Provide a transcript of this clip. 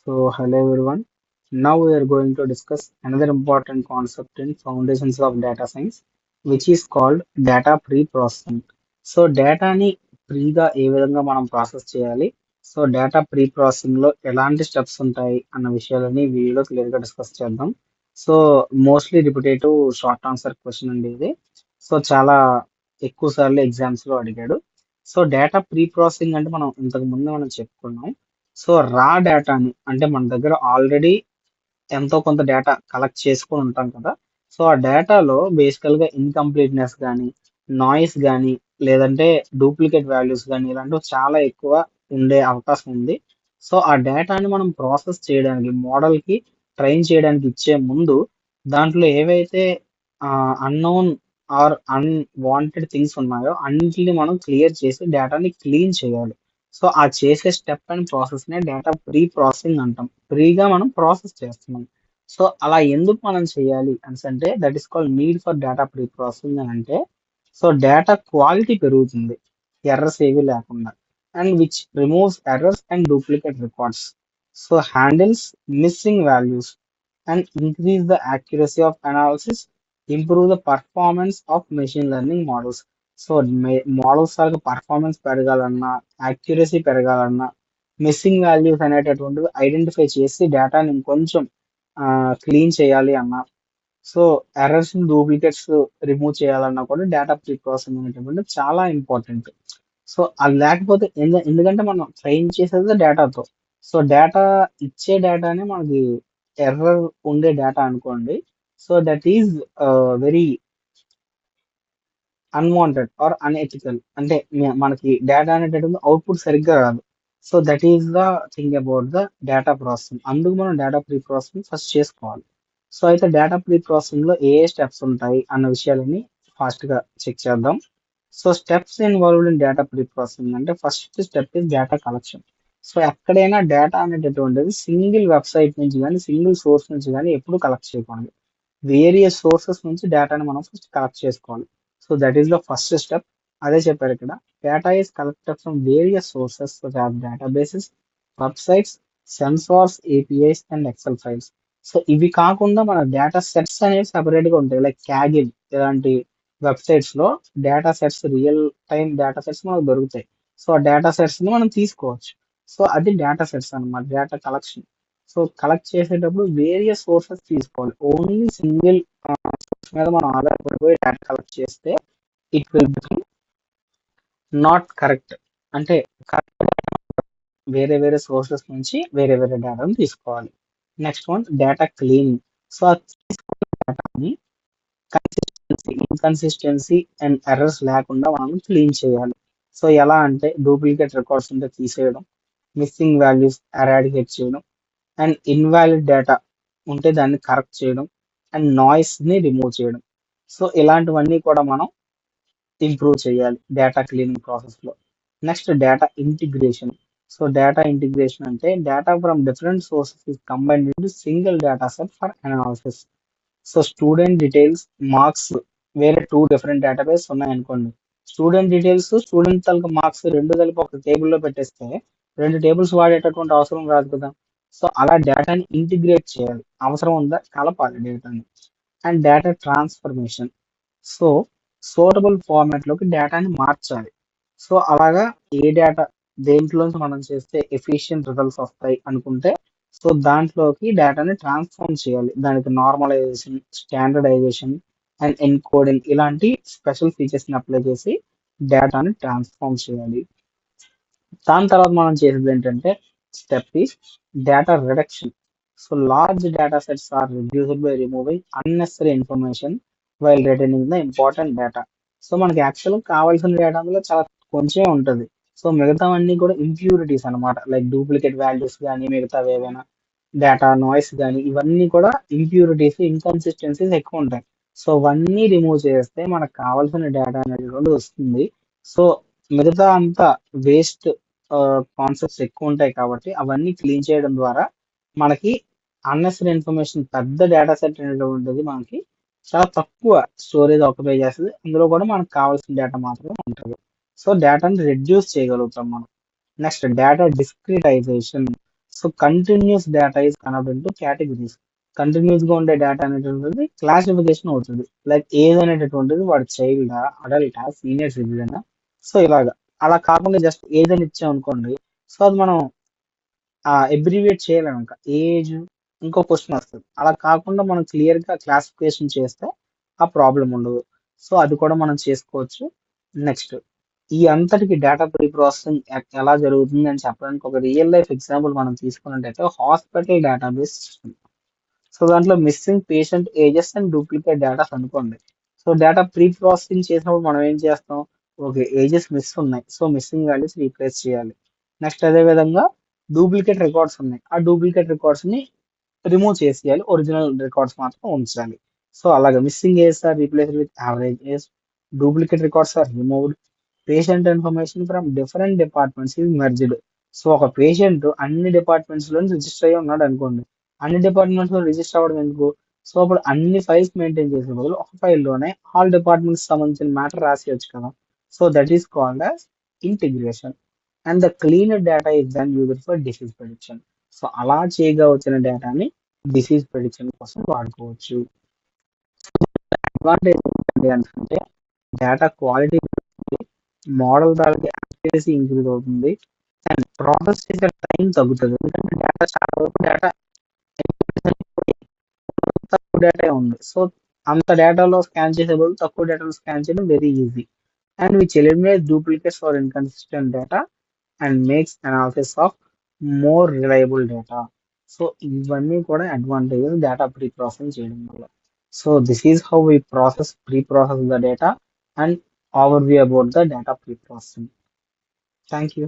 Hello everyone. Now we are going to discuss another important concept in foundations of data science, which is called data pre-processing. డేటాని ప్రీగా ఏ విధంగా మనం process చేయాలి? Data pre processing లో ఎలాంటి steps ఉంటాయి అన్న విషయాలని వీడియోలో క్లియర్ గా డిస్కస్ చేద్దాం. So mostly repetitive short answer question అండి ఇది. చాలా ఎక్కువ సార్లు ఎగ్జామ్స్ లో అడిగాడు. డేటా ప్రీ ప్రాసెసింగ్ అంటే మనం ఇంతకు ముందు మనం చెప్పుకున్నాం. రా డేటాని అంటే మన దగ్గర ఆల్రెడీ ఎంతో కొంత డేటా కలెక్ట్ చేసుకొని ఉంటాం కదా. ఆ డేటాలో బేసికల్ గా ఇన్కంప్లీట్నెస్ కానీ, నాయిస్ కానీ, లేదంటే డూప్లికేట్ వాల్యూస్ కానీ ఇలాంటివి చాలా ఎక్కువ ఉండే అవకాశం ఉంది. ఆ డేటాని మనం ప్రాసెస్ చేయడానికి మోడల్ కి ట్రైన్ చేయడానికి ఇచ్చే ముందు దాంట్లో ఏవైతే అన్నోన్ ఆర్ అన్వాంటెడ్ థింగ్స్ ఉన్నాయో అన్నిటిని మనం క్లియర్ చేసి డేటాని క్లీన్ చేయాలి. ఆ చేసే స్టెప్ అండ్ ప్రాసెస్ నే డేటా ప్రీ ప్రాసెసింగ్ అంటాం. ప్రీగా మనం ప్రాసెస్ చేస్తున్నాం. అలా ఎందుకు మనం చేయాలి అంటే that is called need for data pre processing అని అంటే డేటా క్వాలిటీ పెరుగుతుంది ఎర్రర్స్ ఏవి లేకుండా, and which removes errors and duplicate records, handles missing values and increase the accuracy of analysis, improve the performance of machine learning models. So models వరకు performance పెరగాలన్నా, accuracy పెరగాలన్నా, missing values అనేటటువంటివి identify చేసి డేటాని ఇంకొంచెం clean చేయాలి అన్నా, errors duplicates remove చేయాలన్నా కూడా data pre processing అనేటటువంటి చాలా ఇంపార్టెంట్. అది లేకపోతే ఎందుకంటే మనం ట్రైన్ చేసేది డేటాతో. డేటా ఇచ్చే డేటానే మనకి ఎర్రర్ ఉండే డేటా అనుకోండి. That is very unwanted or unethical. అంటే మనకి డేటా అనేటటువంటి అవుట్పుట్ సరిగ్గా రాదు. That is the thing about the data processing. అందుకు మనం డేటా ప్రీ ప్రాసెసింగ్ ఫస్ట్ చేసుకోవాలి. అయితే డేటా ప్రీ ప్రాసెసింగ్ లో ఏ స్టెప్స్ ఉంటాయి అన్న విషయాలని ఫాస్ట్ గా చెక్ చేద్దాం. Steps involved in data pre processing అంటే first step is data collection. ఎక్కడైనా డేటా అనేటటువంటిది సింగిల్ వెబ్సైట్ నుంచి కానీ, సింగిల్ సోర్స్ నుంచి కానీ ఎప్పుడు కలెక్ట్ చేయకూడదు. వేరియస్ సోర్సెస్ నుంచి డేటాని మనం ఫస్ట్ కలెక్ట్ చేసుకోవాలి. That is the first step. అదే చెప్పారు ఇక్కడ. Data is collected from various sources databases, websites, sensors, APIs and XL files. ఇవి కాకుండా మన డేటా సెట్స్ అనేవి సెపరేట్ గా ఉంటాయి. లైక్ క్యాగిల్ ఇలాంటి వెబ్సైట్స్ లో data sets, real time data sets మనకు దొరుకుతాయి. ఆ డేటా సెట్స్ ని మనం తీసుకోవచ్చు. అది డేటా సెట్స్ అన్నమాట, డేటా కలెక్షన్. కలెక్ట్ చేసేటప్పుడు వేరియస్ సోర్సెస్ తీసుకోవాలి. ఓన్లీ సింగిల్ సోర్స్ మీద మనం ఆధారపడిపోయి డేటా కలెక్ట్ చేస్తే it will become not correct. అంటే వేరే వేరే సోర్సెస్ నుంచి వేరే వేరే డేటాను తీసుకోవాలి. Next one data cleaning. ఆ తీసుకున్న డేటాని ఇన్కన్సిస్టెన్సీ అండ్ ఎర్రర్స్ లేకుండా మనం క్లీన్ చేయాలి. ఎలా అంటే డూప్లికేట్ రికార్డ్స్ ఉంటే తీసేయడం, మిస్సింగ్ వాల్యూస్ ఎరాడికేట్ చేయడం, అండ్ ఇన్వాలిడ్ డేటా ఉంటే దాన్ని కరెక్ట్ చేయడం, అండ్ నాయిస్ ని రిమూవ్ చేయడం. ఇలాంటివన్నీ కూడా మనం ఇంప్రూవ్ చేయాలి డేటా క్లీనింగ్ ప్రాసెస్ లో. Next data integration. Data integration అంటే data from different sources is combined into single data set for analysis. Student details, marks వేరే 2 డిఫరెంట్ డేటాబేస్ ఉన్నాయనుకోండి. స్టూడెంట్ డీటెయిల్స్, స్టూడెంట్ తాలూకా మార్క్స్ రెండు కలిపి ఒక టేబుల్లో పెట్టేస్తే 2 టేబుల్స్ వాడేటటువంటి అవసరం రాదు కదా. అలా డేటాని ఇంటిగ్రేట్ చేయాలి. అవసరం ఉందా, కలపాలి డేటాని. And data transformation. Suitable format లోకి డేటాని మార్చాలి. అలాగా ఏ డేటా దేంట్లోంచి మనం చేస్తే ఎఫిషియెంట్ రిజల్ట్స్ వస్తాయి అనుకుంటే దాంట్లోకి డేటాని ట్రాన్స్ఫార్మ్ చేయాలి. దానికి నార్మలైజేషన్, స్టాండర్డైజేషన్ అండ్ ఎన్కోడింగ్ ఇలాంటి స్పెషల్ ఫీచర్స్ ని అప్లై చేసి డేటాని ట్రాన్స్ఫార్మ్ చేయాలి. దాని తర్వాత మనం చేసేది ఏంటంటే step is data reduction. Large data sets are reduced by removing unnecessary information while retaining the important data. మనకి యాక్చువల్గా కావాల్సిన డేటా అందులో చాలా కొంచెం ఉంటుంది. మిగతావన్నీ కూడా ఇంప్యూరిటీస్ అన్నమాట. లైక్ డూప్లికేట్ వాల్యూస్ కానీ, మిగతా ఏవైనా డేటా నాయిస్ కానీ, ఇవన్నీ కూడా ఇంప్యూరిటీస్, ఇన్కన్సిస్టెన్సీస్ ఎక్కువ ఉంటాయి. అవన్నీ రిమూవ్ చేస్తే మనకు కావాల్సిన డేటా అనేది వస్తుంది. మిగతా అంతా వేస్ట్ కాన్సెప్ట్స్ ఎక్కువ ఉంటాయి కాబట్టి అవన్నీ క్లీన్ చేయడం ద్వారా మనకి అన్నెసరీ ఇన్ఫర్మేషన్, పెద్ద డేటా సెట్ అనేటువంటిది మనకి చాలా తక్కువ స్టోరేజ్ ఆక్యుపై చేస్తుంది. అందులో కూడా మనకు కావాల్సిన డేటా మాత్రమే ఉంటుంది. డేటాని రెడ్యూస్ చేయగలుగుతాం మనం. Next data discretisation. So continuous data is converted into categories. Continuous గా ఉండే డేటా అనేటువంటిది క్లాసిఫికేషన్ అవుతుంది. లైక్ ఏజ్ అనేటటువంటిది వాడు చైల్డా, అడల్టా, సీనియర్ సిటిజన్. సో ఇలాగా అలా కాకుండా జస్ట్ ఏజ్ అని ఇచ్చాం అనుకోండి. సో అది మనం అబ్రివియేట్ చేయలేము ఇంకా. ఏజ్ ఇంకో క్వశ్చన్ వస్తుంది. అలా కాకుండా మనం క్లియర్ గా క్లాసిఫికేషన్ చేస్తే ఆ ప్రాబ్లం ఉండదు. సో అది కూడా మనం చేసుకోవచ్చు. నెక్స్ట్ ఈ అంతటికి డేటా ప్రీ ప్రాసెసింగ్ ఎలా జరుగుతుంది అని చెప్పడానికి ఒక రియల్ లైఫ్ ఎగ్జాంపుల్ మనం తీసుకున్నట్టయితే హాస్పిటల్ డేటాబేస్ సిస్టమ్. సో దాంట్లో missing patient ages and duplicate datas అనుకోండి. సో డేటా ప్రీ ప్రాసెసింగ్ చేసినప్పుడు మనం ఏం చేస్తాం? ఓకే, ఏజెస్ మిస్ ఉన్నాయి, సో మిస్సింగ్ వాల్యూస్ రీప్లేస్ చేయాలి. నెక్స్ట్ అదే విధంగా డూప్లికేట్ రికార్డ్స్ ఉన్నాయి, ఆ డూప్లికేట్ రికార్డ్స్ ని రిమూవ్ చేసేయాలి, ఒరిజినల్ రికార్డ్స్ మాత్రం ఉంచాలి. సో అలాగే missing age are replaced with average age, duplicate records are removed, patient information from different departments is merged. So ఒక పేషెంట్ అన్ని డిపార్ట్మెంట్స్ లో రిజిస్టర్ అయ్యి ఉన్నాడు అనుకోండి. అన్ని డిపార్ట్మెంట్స్ లో రిజిస్టర్ అవ్వడం ఎందుకు? సో అప్పుడు అన్ని ఫైల్స్ మెయింటైన్ చేసే బదులు ఒక ఫైల్ లోనే ఆల్ డిపార్ట్మెంట్స్ సంబంధించిన మ్యాటర్ రాసేయచ్చు కదా. So that is called as integration. And the clean data is then used for disease prediction. So అలా చేయగా వచ్చిన డేటాని డిసీజ్ ప్రెడిక్షన్ కోసం వాడుకోవచ్చు. అడ్వాంటేజ్ ఏంటంటే అంటే డేటా క్వాలిటీ, మోడల్ తాలూకు యాక్యురసీ ఇంక్రీజ్ అవుతుంది, అండ్ ప్రాసెస్ చేసే టైం తగ్గుతుంది. ఎందుకంటే డేటా చాలా వరకు డేటా తక్కువ డేటా ఉంది. సో అంత డేటాలో స్కాన్ చేసే బదులు తక్కువ డేటాలో స్కాన్ చేయడం very easy. And which eliminate duplicates for inconsistent data and makes analysis of more reliable data. So ఇవన్నీ కూడా అడ్వాంటేజెస్ డేటా ప్రీ ప్రాసెసింగ్ చేయడం వల్ల. So this is how we pre process the data and overview about the data pre-processing. Thank you.